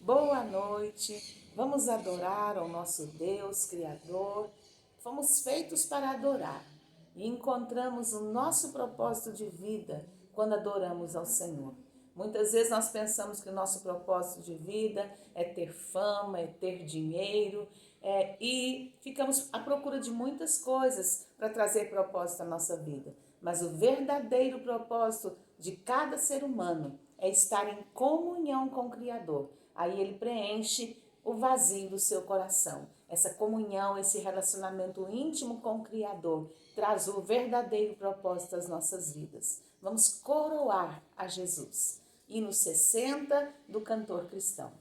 Boa noite, vamos adorar ao nosso Deus Criador. Fomos feitos para adorar e encontramos o nosso propósito de vida quando adoramos ao Senhor. Muitas vezes nós pensamos que o nosso propósito de vida é ter fama, é ter dinheiro, e ficamos à procura de muitas coisas para trazer propósito à nossa vida. Mas o verdadeiro propósito de cada ser humano é estar em comunhão com o Criador. Aí ele preenche o vazio do seu coração. Essa comunhão, esse relacionamento íntimo com o Criador traz o verdadeiro propósito às nossas vidas. Vamos coroar a Jesus. Hino 60 do cantor cristão.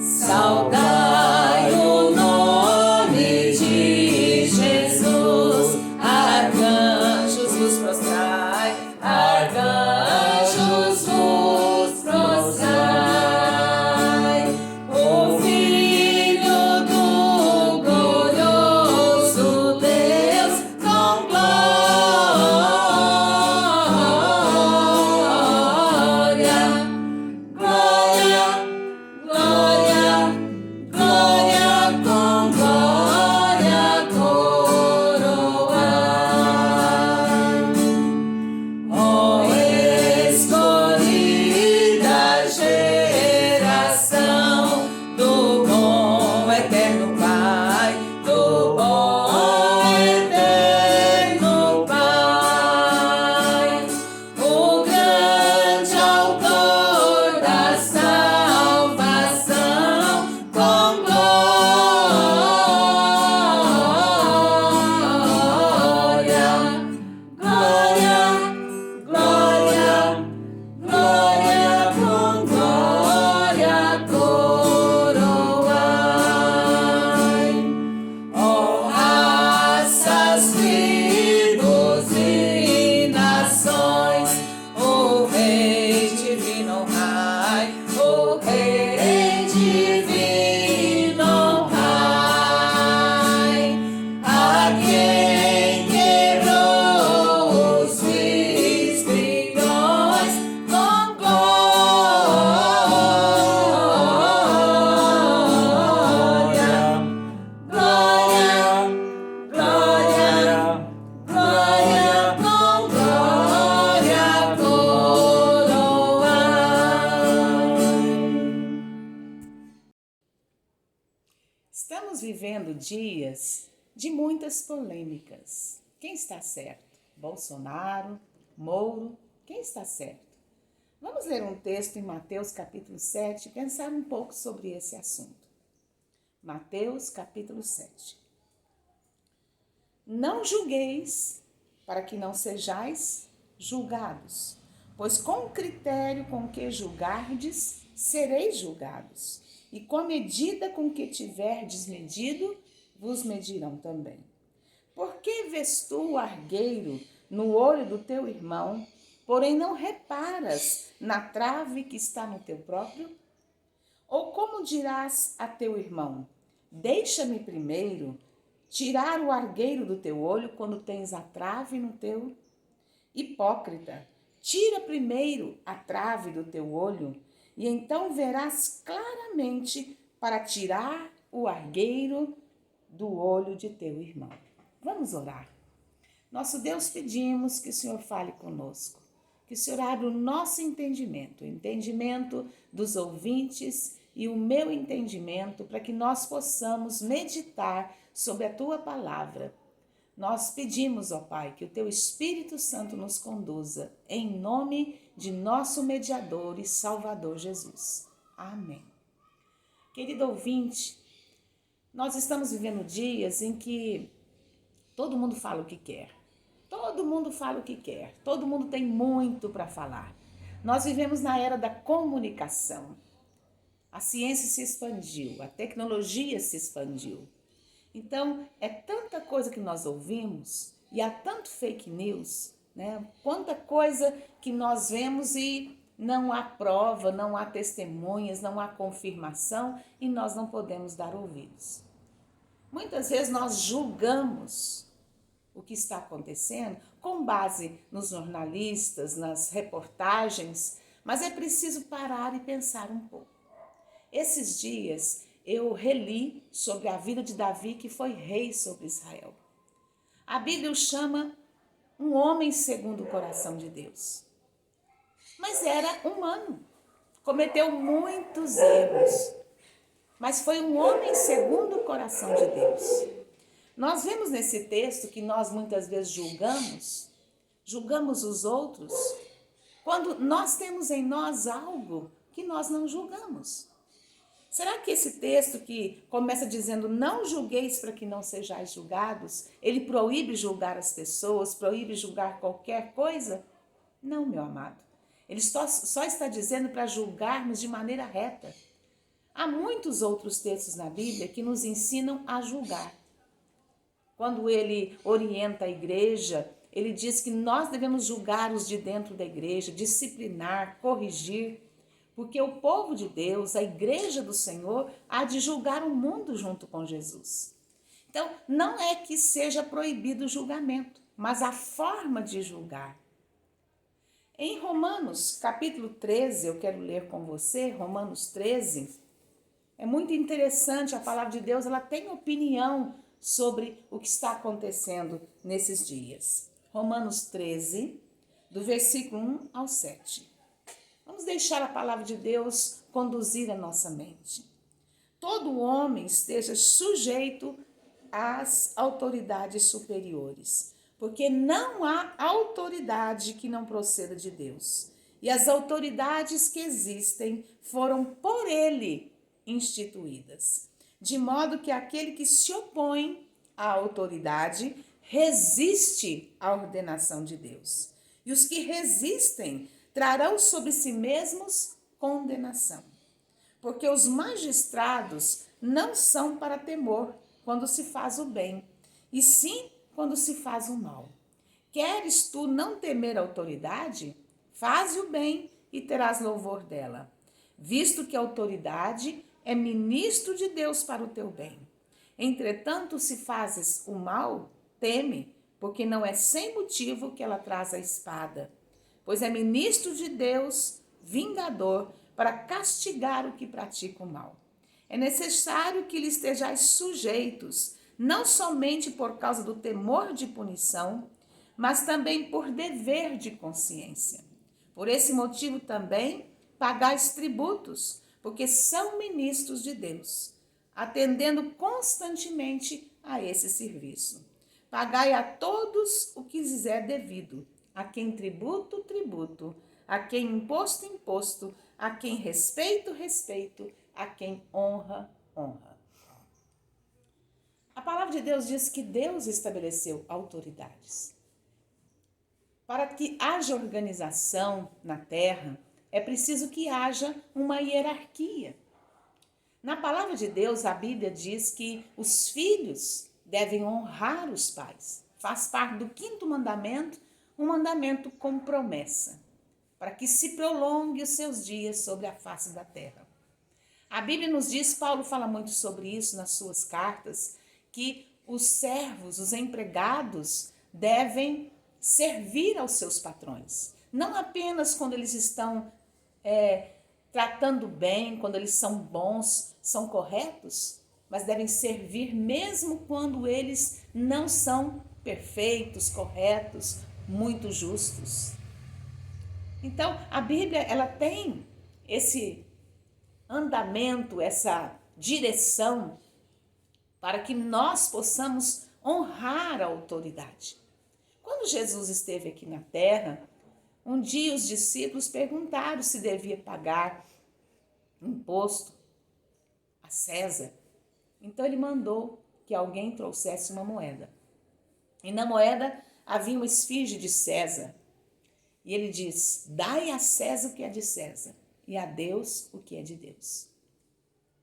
Saudai o nome de Jesus, arcanjos vos prostrai, arcanjos vos prostrai. O Filho do glorioso Deus com glória, glória, glória. Glória com glória coroar. Ó escolhida geração do bom eterno Pai, do bom eterno Pai, o grande autor da salvação, com glória, glória, glória, glória com glória coroai. Ó raças, tribos e nações, o Rei divino Rai, o Rei divino Rai, a quem quebrou os grilhões com glória, glória, glória, glória com glória coroai. Estamos vivendo dias de muitas polêmicas. Quem está certo? Bolsonaro, Moro, quem está certo? Vamos ler um texto em Mateus capítulo 7 e pensar um pouco sobre esse assunto. Mateus capítulo 7. Não julgueis, para que não sejais julgados, pois com o critério com que julgardes, sereis julgados, e com a medida com que tiverdes medido, vos medirão também. Por que vês tu o argueiro no olho do teu irmão, porém não reparas na trave que está no teu próprio? Ou como dirás a teu irmão: deixa-me primeiro tirar o argueiro do teu olho quando tens a trave no teu? Hipócrita, tira primeiro a trave do teu olho, e então verás claramente para tirar o argueiro do olho de teu irmão. Vamos orar. Nosso Deus, pedimos que o Senhor fale conosco, que o Senhor abra o nosso entendimento, o entendimento dos ouvintes e o meu entendimento, para que nós possamos meditar sobre a tua palavra. Nós pedimos, ó Pai, que o teu Espírito Santo nos conduza, em nome de nosso mediador e Salvador Jesus. Amém. Querido ouvinte, nós estamos vivendo dias em que todo mundo fala o que quer. Todo mundo fala o que quer. Todo mundo tem muito para falar. Nós vivemos na era da comunicação. A ciência se expandiu, a tecnologia se expandiu. Então, é tanta coisa que nós ouvimos e há tanto fake news, né? Quanta coisa que nós vemos e não há prova, não há testemunhas, não há confirmação e nós não podemos dar ouvidos. Muitas vezes nós julgamos o que está acontecendo com base nos jornalistas, nas reportagens, mas é preciso parar e pensar um pouco. Esses dias eu reli sobre a vida de Davi, que foi rei sobre Israel. A Bíblia o chama um homem segundo o coração de Deus. Mas era humano, cometeu muitos erros, mas foi um homem segundo o coração de Deus. Nós vemos nesse texto que nós muitas vezes julgamos os outros, quando nós temos em nós algo que nós não julgamos. Será que esse texto que começa dizendo não julgueis para que não sejais julgados, ele proíbe julgar as pessoas, proíbe julgar qualquer coisa? Não, meu amado. Ele só está dizendo para julgarmos de maneira reta. Há muitos outros textos na Bíblia que nos ensinam a julgar. Quando ele orienta a igreja, ele diz que nós devemos julgar os de dentro da igreja, disciplinar, corrigir, porque o povo de Deus, a igreja do Senhor, há de julgar o mundo junto com Jesus. Então, não é que seja proibido o julgamento, mas a forma de julgar. Em Romanos, capítulo 13, eu quero ler com você, Romanos 13, é muito interessante, a palavra de Deus, ela tem opinião sobre o que está acontecendo nesses dias. Romanos 13, do versículo 1 ao 7. Vamos deixar a palavra de Deus conduzir a nossa mente. Todo homem esteja sujeito às autoridades superiores, porque não há autoridade que não proceda de Deus. E as autoridades que existem foram por ele instituídas, de modo que aquele que se opõe à autoridade resiste à ordenação de Deus. E os que resistem trarão sobre si mesmos condenação. Porque os magistrados não são para temor quando se faz o bem, e sim quando se faz o mal. Queres tu não temer a autoridade? Faze o bem e terás louvor dela, visto que a autoridade é ministro de Deus para o teu bem. Entretanto, se fazes o mal, teme, porque não é sem motivo que ela traz a espada, pois é ministro de Deus, vingador, para castigar o que pratica o mal. É necessário que lhe estejais sujeitos, não somente por causa do temor de punição, mas também por dever de consciência. Por esse motivo também pagais tributos, porque são ministros de Deus, atendendo constantemente a esse serviço. Pagai a todos o que lhes é devido, a quem tributo, tributo, a quem imposto, imposto, a quem respeito, respeito, a quem honra, honra. A palavra de Deus diz que Deus estabeleceu autoridades. Para que haja organização na terra, é preciso que haja uma hierarquia. Na palavra de Deus, a Bíblia diz que os filhos devem honrar os pais. Faz parte do 5º mandamento, um mandamento com promessa, para que se prolongue os seus dias sobre a face da terra. A Bíblia nos diz, Paulo fala muito sobre isso nas suas cartas, que os servos, os empregados, devem servir aos seus patrões. Não apenas quando eles estão tratando bem, quando eles são bons, são corretos, mas devem servir mesmo quando eles não são perfeitos, corretos, muito justos. Então, a Bíblia, ela tem esse andamento, essa direção para que nós possamos honrar a autoridade. Quando Jesus esteve aqui na terra, um dia os discípulos perguntaram se devia pagar imposto a César. Então ele mandou que alguém trouxesse uma moeda. E na moeda havia uma esfinge de César. E ele diz: dai a César o que é de César e a Deus o que é de Deus.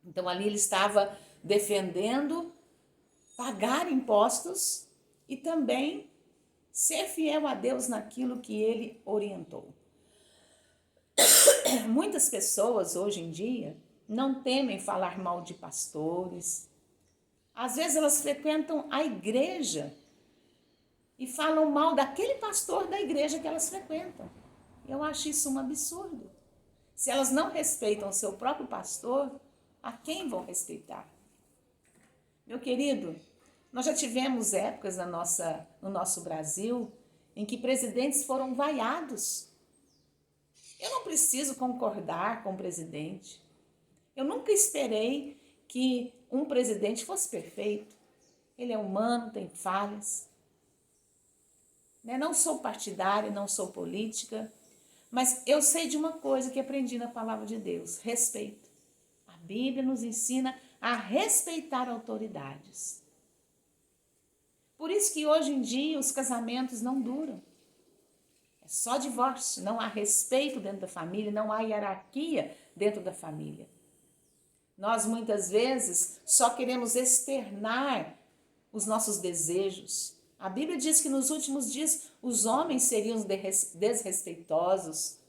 Então ali ele estava defendendo pagar impostos e também ser fiel a Deus naquilo que ele orientou. Muitas pessoas hoje em dia não temem falar mal de pastores. Às vezes elas frequentam a igreja e falam mal daquele pastor da igreja que elas frequentam. Eu acho isso um absurdo. Se elas não respeitam o seu próprio pastor, a quem vão respeitar? Meu querido, nós já tivemos épocas no nosso Brasil em que presidentes foram vaiados. Eu não preciso concordar com o presidente. Eu nunca esperei que um presidente fosse perfeito. Ele é humano, tem falhas. Não sou partidária, não sou política, mas eu sei de uma coisa que aprendi na palavra de Deus: respeito. A Bíblia nos ensina a respeitar autoridades. Por isso que hoje em dia os casamentos não duram. É só divórcio, não há respeito dentro da família, não há hierarquia dentro da família. Nós muitas vezes só queremos externar os nossos desejos. A Bíblia diz que nos últimos dias os homens seriam desrespeitosos,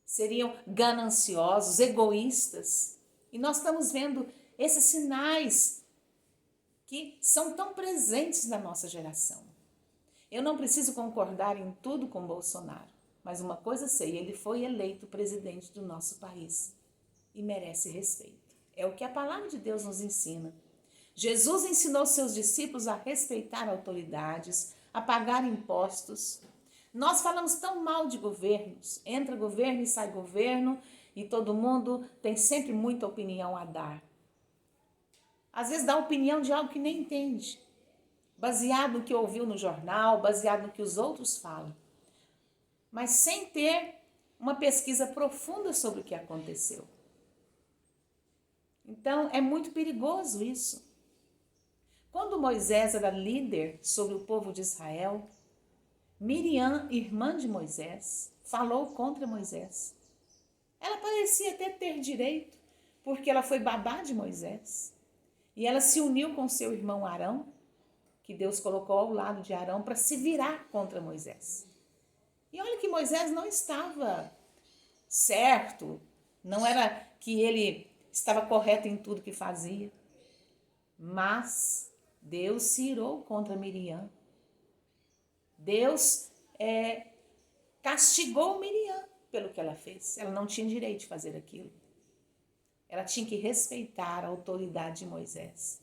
seriam gananciosos, egoístas. E nós estamos vendo esses sinais que são tão presentes na nossa geração. Eu não preciso concordar em tudo com Bolsonaro, mas uma coisa sei, ele foi eleito presidente do nosso país e merece respeito. É o que a palavra de Deus nos ensina. Jesus ensinou seus discípulos a respeitar autoridades, a pagar impostos. Nós falamos tão mal de governos, entra governo e sai governo, e todo mundo tem sempre muita opinião a dar. Às vezes dá opinião de algo que nem entende, baseado no que ouviu no jornal, baseado no que os outros falam, mas sem ter uma pesquisa profunda sobre o que aconteceu. Então, é muito perigoso isso. Quando Moisés era líder sobre o povo de Israel, Miriam, irmã de Moisés, falou contra Moisés. Ela parecia até ter direito, porque ela foi babá de Moisés. E ela se uniu com seu irmão Arão, que Deus colocou ao lado de Arão para se virar contra Moisés. E olha que Moisés não estava certo, não era que ele estava correto em tudo que fazia, mas Deus se irou contra Miriam. Deus castigou Miriam pelo que ela fez. Ela não tinha direito de fazer aquilo. Ela tinha que respeitar a autoridade de Moisés.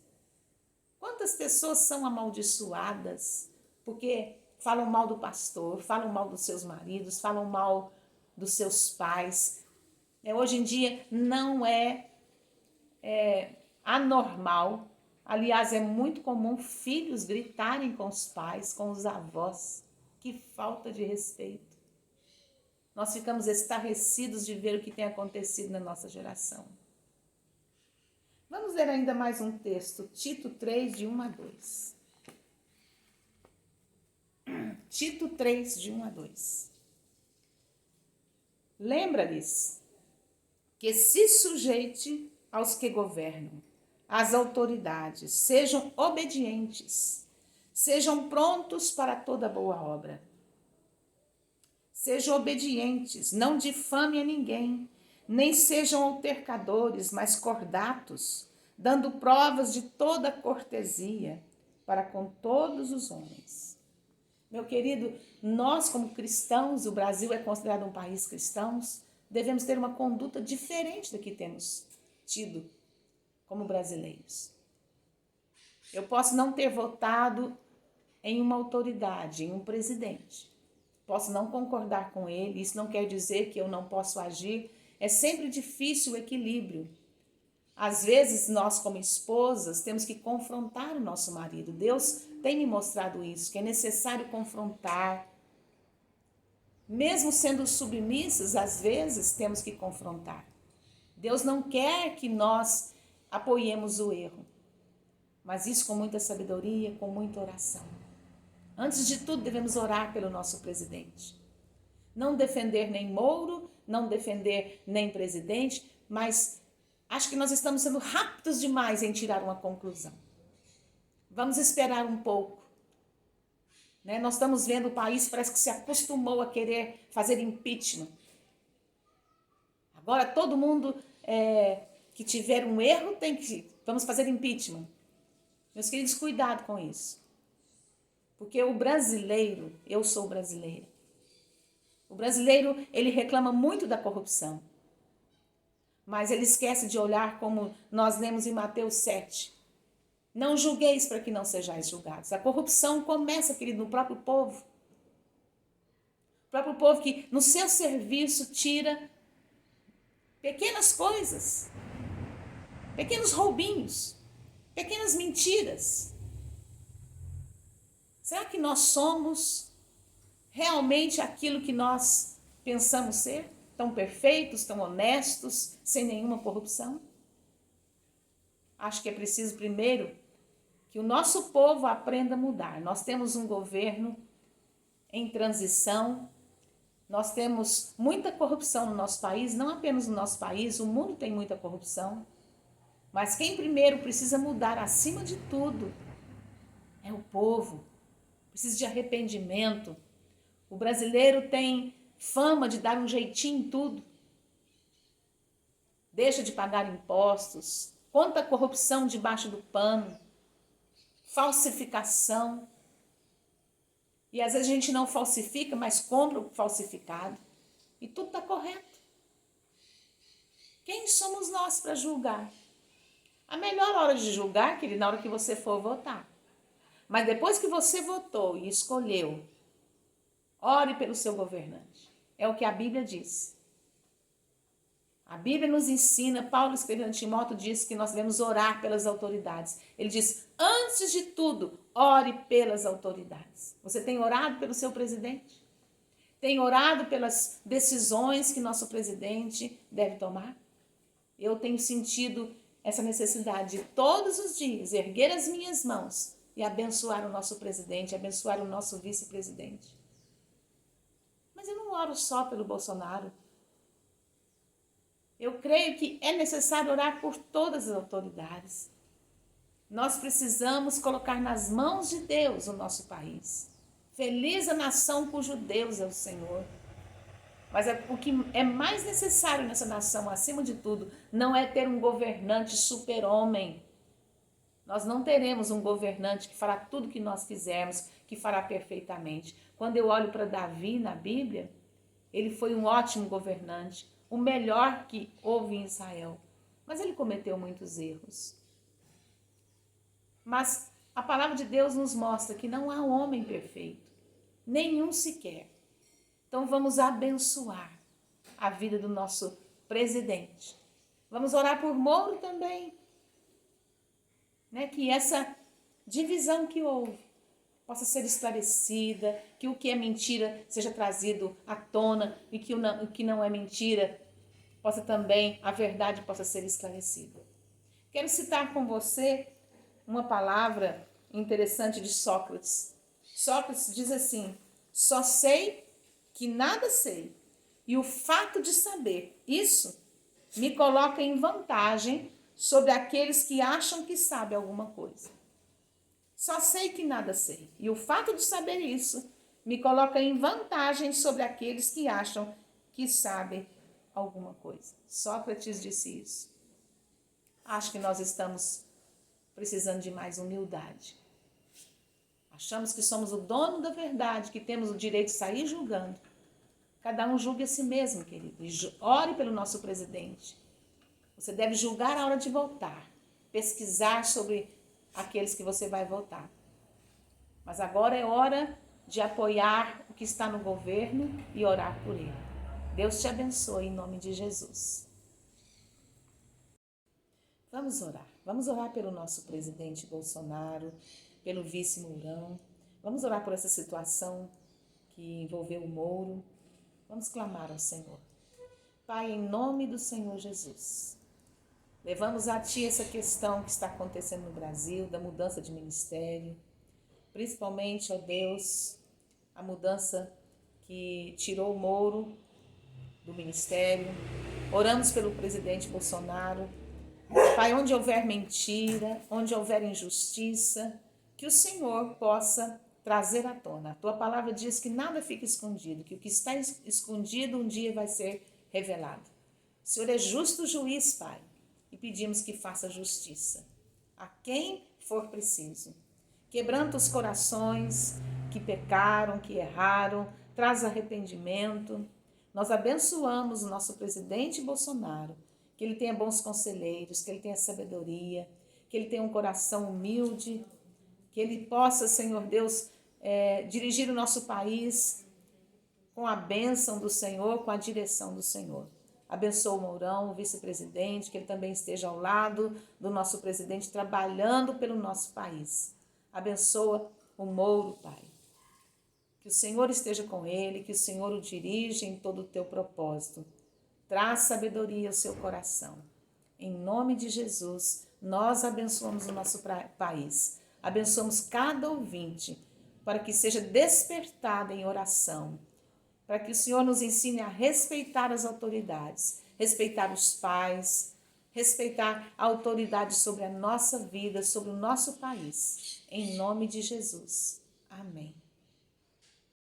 Quantas pessoas são amaldiçoadas porque falam mal do pastor, falam mal dos seus maridos, falam mal dos seus pais. Hoje em dia não é anormal. Aliás, é muito comum filhos gritarem com os pais, com os avós. Que falta de respeito. Nós ficamos estarrecidos de ver o que tem acontecido na nossa geração. Vamos ler ainda mais um texto, Tito 3, de 1 a 2. Tito 3, de 1 a 2. Lembra-lhes que se sujeite aos que governam, às autoridades, sejam obedientes, sejam prontos para toda boa obra. Sejam obedientes, não difame a ninguém, nem sejam altercadores, mas cordatos, dando provas de toda cortesia para com todos os homens. Meu querido, nós como cristãos, o Brasil é considerado um país cristão, devemos ter uma conduta diferente da que temos tido como brasileiros. Eu posso não ter votado em uma autoridade, em um presidente. Posso não concordar com ele, isso não quer dizer que eu não posso agir. É sempre difícil o equilíbrio. Às vezes, nós como esposas temos que confrontar o nosso marido. Deus tem me mostrado isso, que é necessário confrontar. Mesmo sendo submissas, às vezes temos que confrontar. Deus não quer que nós apoiemos o erro, mas isso com muita sabedoria, com muita oração. Antes de tudo, devemos orar pelo nosso presidente. Não defender nem Moro, não defender nem presidente, mas acho que nós estamos sendo rápidos demais em tirar uma conclusão. Vamos esperar um pouco. Nós estamos vendo o país, parece que se acostumou a querer fazer impeachment. Agora todo mundo que tiver um erro vamos fazer impeachment. Meus queridos, cuidado com isso. Porque o brasileiro, eu sou brasileira, o brasileiro, ele reclama muito da corrupção, mas ele esquece de olhar como nós lemos em Mateus 7. Não julgueis para que não sejais julgados. A corrupção começa, querido, no próprio povo. O próprio povo que no seu serviço tira pequenas coisas, pequenos roubinhos, pequenas mentiras. Será que nós somos realmente aquilo que nós pensamos ser? Tão perfeitos, tão honestos, sem nenhuma corrupção? Acho que é preciso primeiro que o nosso povo aprenda a mudar. Nós temos um governo em transição, nós temos muita corrupção no nosso país, não apenas no nosso país, o mundo tem muita corrupção. Mas quem primeiro precisa mudar acima de tudo é o povo. Precisa de arrependimento. O brasileiro tem fama de dar um jeitinho em tudo. Deixa de pagar impostos, quanta corrupção debaixo do pano, falsificação. E às vezes a gente não falsifica, mas compra o falsificado. E tudo está correto. Quem somos nós para julgar? A melhor hora de julgar, querido, na hora que você for votar. Mas depois que você votou e escolheu, ore pelo seu governante. É o que a Bíblia diz. A Bíblia nos ensina, Paulo escrevendo Timóteo diz que nós devemos orar pelas autoridades. Ele diz, antes de tudo, ore pelas autoridades. Você tem orado pelo seu presidente? Tem orado pelas decisões que nosso presidente deve tomar? Eu tenho sentido essa necessidade de todos os dias erguer as minhas mãos e abençoar o nosso presidente, abençoar o nosso vice-presidente. Mas eu não oro só pelo Bolsonaro. Eu creio que é necessário orar por todas as autoridades. Nós precisamos colocar nas mãos de Deus o nosso país. Feliz a nação cujo Deus é o Senhor. Mas o que é mais necessário nessa nação, acima de tudo, não é ter um governante super-homem. Nós não teremos um governante que fará tudo o que nós quisermos, que fará perfeitamente. Quando eu olho para Davi na Bíblia, ele foi um ótimo governante, o melhor que houve em Israel. Mas ele cometeu muitos erros. Mas a palavra de Deus nos mostra que não há homem perfeito, nenhum sequer. Então vamos abençoar a vida do nosso presidente. Vamos orar por Moro também, né? Que essa divisão que houve possa ser esclarecida, que o que é mentira seja trazido à tona e que o que não é mentira possa também, a verdade possa ser esclarecida. Quero citar com você uma palavra interessante de Sócrates. Sócrates diz assim, só sei que nada sei, e o fato de saber isso me coloca em vantagem sobre aqueles que acham que sabem alguma coisa. Só sei que nada sei, e o fato de saber isso me coloca em vantagem sobre aqueles que acham que sabem alguma coisa. Sócrates disse isso. Acho que nós estamos precisando de mais humildade. Achamos que somos o dono da verdade, que temos o direito de sair julgando. Cada um julgue a si mesmo, querido. E ore pelo nosso presidente. Você deve julgar a hora de votar. Pesquisar sobre aqueles que você vai votar. Mas agora é hora de apoiar o que está no governo e orar por ele. Deus te abençoe em nome de Jesus. Vamos orar. Vamos orar pelo nosso presidente Bolsonaro, pelo vice Mourão. Vamos orar por essa situação que envolveu o Moro. Vamos clamar ao Senhor. Pai, em nome do Senhor Jesus, levamos a Ti essa questão que está acontecendo no Brasil, da mudança de ministério, principalmente, ó Deus, a mudança que tirou o Moro do ministério. Oramos pelo presidente Bolsonaro. Pai, onde houver mentira, onde houver injustiça, que o Senhor possa trazer à tona. A tua palavra diz que nada fica escondido, que o que está escondido um dia vai ser revelado. O Senhor é justo juiz, Pai, e pedimos que faça justiça a quem for preciso. Quebranta os corações que pecaram, que erraram, traz arrependimento. Nós abençoamos o nosso presidente Bolsonaro, que ele tenha bons conselheiros, que ele tenha sabedoria, que ele tenha um coração humilde, que ele possa, Senhor Deus, dirigir o nosso país com a bênção do Senhor, com a direção do Senhor. Abençoa o Mourão, o vice-presidente, que ele também esteja ao lado do nosso presidente, trabalhando pelo nosso país. Abençoa o Mouro, Pai. Que o Senhor esteja com ele, que o Senhor o dirija em todo o teu propósito. Traz sabedoria ao seu coração. Em nome de Jesus, nós abençoamos o nosso país. Abençoamos cada ouvinte, para que seja despertada em oração, para que o Senhor nos ensine a respeitar as autoridades, respeitar os pais, respeitar a autoridade sobre a nossa vida, sobre o nosso país. Em nome de Jesus. Amém.